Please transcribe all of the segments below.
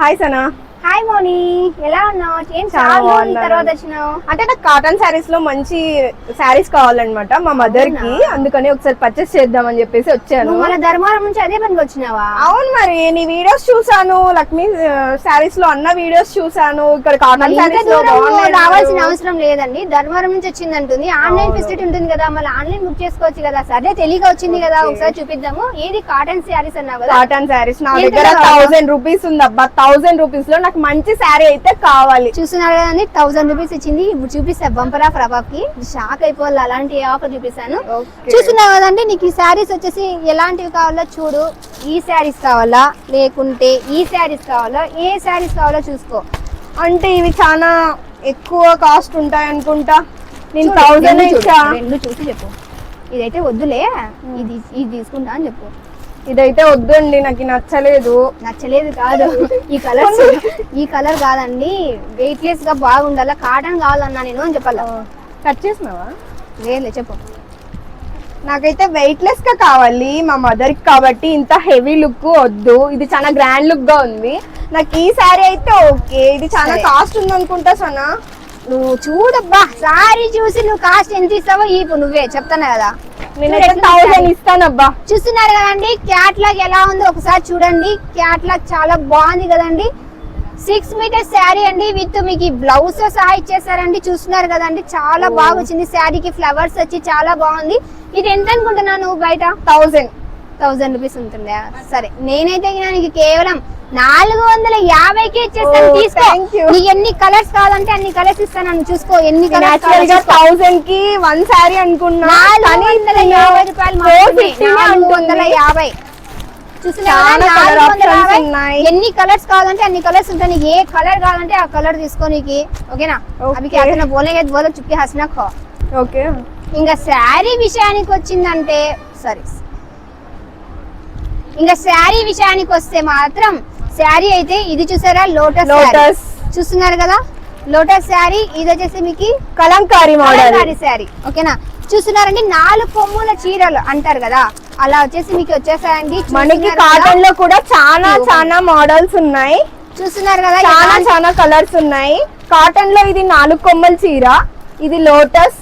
Hi Sana. Hi మోని, ఎలా ఉన్నావు? ఏం చాలా రోజుల తర్వాత వచ్చినావు? అంటే నాకు కాటన్ శారీస్ లో మంచి శారీస్ కావాలన్నమాట మా మదర్ కి, అందుకని ఒకసారి పర్చేస్ చేద్దామని చెప్పేసి వచ్చాను. మన ధర్మవరం నుంచి అదే పనికి వచ్చినావా? అవును, మరి నీ వీడియోస్ చూసాను, లక్ష్మి శారీస్ లో అన్న వీడియోస్ చూసాను. ఇక్కడ కాటన్ శారీస్ లో రావాల్సిన అవసరం లేదండి, ధర్మవరం నుంచి వచ్చింది అంటుంది. ఆన్లైన్ ఫెసిలిటీ ఉంటుంది కదా, మళ్ళీ ఆన్లైన్ బుక్ చేసుకోవచ్చు కదా. సరే తెలియక వచ్చింది కదా, ఒకసారి చూపిద్దాము. ఏది కాటన్ శారీస్ అన్నావు కదా? కాటన్ శారీస్ నా దగ్గర 1000 రూపీస్ ఉంది అబ్బా. 1000 రూపీస్ లో నాకు మంచి శారీ అయితే కావాలి. చూస్తున్నారు కదండి, 1000 రూపీస్ ఇచ్చింది. ఇప్పుడు చూపిస్తా బంపర్ ఆఫర్ అబాబ్కి, షాక్ అయిపోవాలి. అలాంటి ఆఫర్ చూపిస్తాను. చూస్తున్నావు కదండి, నీకు ఈ శారీస్ వచ్చేసి ఎలాంటివి కావాలో చూడు. ఈ శారీస్ కావాలా లేకుంటే ఈ శారీస్ కావాలా, ఏ శారీస్ కావాలో చూసుకో. అంటే ఇవి చాలా ఎక్కువ కాస్ట్ ఉంటాయి అనుకుంటా. నేను 1000 ఇచ్చా. రెండు చూసి చెప్పు. ఇదైతే వద్దులే, ఇది తీసుకుంటా అని చెప్పు. ఇదైతే వద్దండి, నాకు నచ్చలేదు. నచ్చలేదు కాదు, ఈ కలర్ కాదండి, వెయిట్ లెస్ గా బాగుండాలా, కాటన్ కావాలన్నా నేను అని చెప్పాలా. కట్ చేసినావా? లేదు చెప్పు. నాకైతే వెయిట్ లెస్ గా కావాలి మా మదర్ కి, కాబట్టి ఇంత హెవీ లుక్ వద్దు. ఇది చాలా గ్రాండ్ లుక్ గా ఉంది. నాకు ఈ శారీ అయితే ఓకే. ఇది చాలా కాస్ట్ ఉంది అనుకుంటా సనా. నువ్వు చూడబ్బా, సారీ చూసి నువ్వు కాస్ట్ ఎంత ఇస్తావో ఇప్పుడు నువ్వే చెప్తాను కదా. నేనైతే 1000 ఇస్తానబ్బా. చూస్తున్నారు కదండి, క్యాట్లాగ్ ఎలా ఉందో ఒకసారి చూడండి. క్యాట్లాగ్ చాలా బాగుంది కదండి. 6 మీటర్స్ శారీ అండి, విత్ మీకు బ్లౌజ్ తో సహా ఇచ్చేసారండి. చూస్తున్నారు కదండి, చాలా బాగా వచ్చింది. శారీకి ఫ్లవర్స్ వచ్చి చాలా బాగుంది. ఇది ఎంత అనుకుంటున్నాను బయట? 1000 రూపీస్ ఉంటుందా? సరే, నేనైతే నీకు కేవలం 450కే ఇచ్చేస్తాను. తీసుకో. నీకు ఎన్ని కలర్స్ కావాలంటే అన్ని కలర్స్ ఇస్తాను, చూసుకో. ఎన్ని కలర్స్? 1000 కి 1 శారీ అనుకున్నా. 450 రూపాయలు మాత్రమే. 450. ఎన్ని కలర్స్ కావాలంటే అన్ని కలర్స్ ఉంటాయి. నీకు ఏ కలర్ కావాలంటే ఆ కలర్ తీసుకోనికి, ఓకేనా? అవి అతను బోలేగే బోలో చుక్కి హసనా ఖో. ఓకే. ఇంకా శారీ విషయానికి వచ్చిందంటే సరే, ఇంకా శారీ విషయానికి వస్తే మాత్రం శారీ అయితే ఇది చూసారా, లోటస్ చూస్తున్నారు కదా, లోటస్ శారీ. ఇది వచ్చేసి మీకు కలంకారీ మోడల్ శారీ, ఓకేనా? చూస్తున్నారండి, 4 కొమ్ముల చీరలు అంటారు కదా, అలా వచ్చేసి మీకు వచ్చేసాయండి. మనకి కాటన్ లో కూడా చాలా మోడల్స్ ఉన్నాయి. చూస్తున్నారు కదా, చాలా కలర్స్ ఉన్నాయి. కాటన్ లో ఇది 4 కొమ్మల చీర, ఇది లోటస్,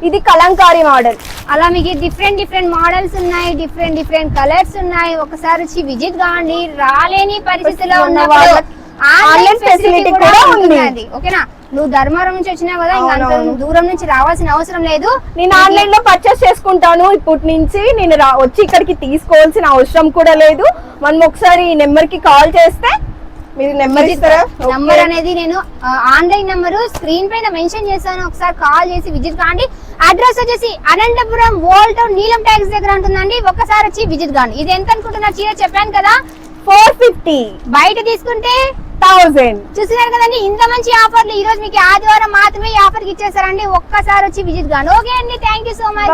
ఇది కలంకారీ మోడల్. అలా మీకు డిఫరెంట్ మోడల్స్ ఉన్నాయి, డిఫరెంట్ కలర్స్ ఉన్నాయి. ఒకసారి వచ్చి విజిట్ కావండి. రాలేని పరిస్థితిలో ఉన్నప్పుడు ఆన్లైన్ ఫెసిలిటీ కూడా ఉంది, ఓకేనా? నువ్వు ధర్మవరం నుంచి వచ్చినావు కదా, ఇంకా అంత దూరం నుంచి రావాల్సిన అవసరం లేదు. నేను ఆన్లైన్ లో పర్చేస్ చేసుకుంటాను. ఇప్పటి నుంచి నేను వచ్చి ఇక్కడికి తీసుకోవాల్సిన అవసరం కూడా లేదు. మనం ఒకసారి ఈ నెంబర్ కి కాల్ చేస్తే మీరు నెంబర్ ఇస్తారా? నంబర్ అనేది నేను ఆన్లైన్ నెంబర్ స్క్రీన్ పైన మెన్షన్ చేశాను. ఒకసారి కాల్ చేసి విజిట్ కాండి. అడ్రస్ వచ్చేసి అనంతపురం ఓల్డ్ టౌన్ నీలం ట్యాక్స్ దగ్గర ఉంటుందండి. ఒకసారి వచ్చి విజిట్ కాండి. ఇది ఎంత అనుకుంటున్నా చీర చెప్పాను కదా, 450. బయట తీసుకుంటే 1000. చూసినారు కదండి, ఇంత మంచి ఆఫర్లు ఈ రోజు మీకు ఆదివారం మాత్రమే ఈ ఆఫర్ కి ఇచ్చేసారండి. ఒక్కసారి వచ్చి విజిట్ కాండి. ఓకే అండి, థ్యాంక్ యూ సో మచ్.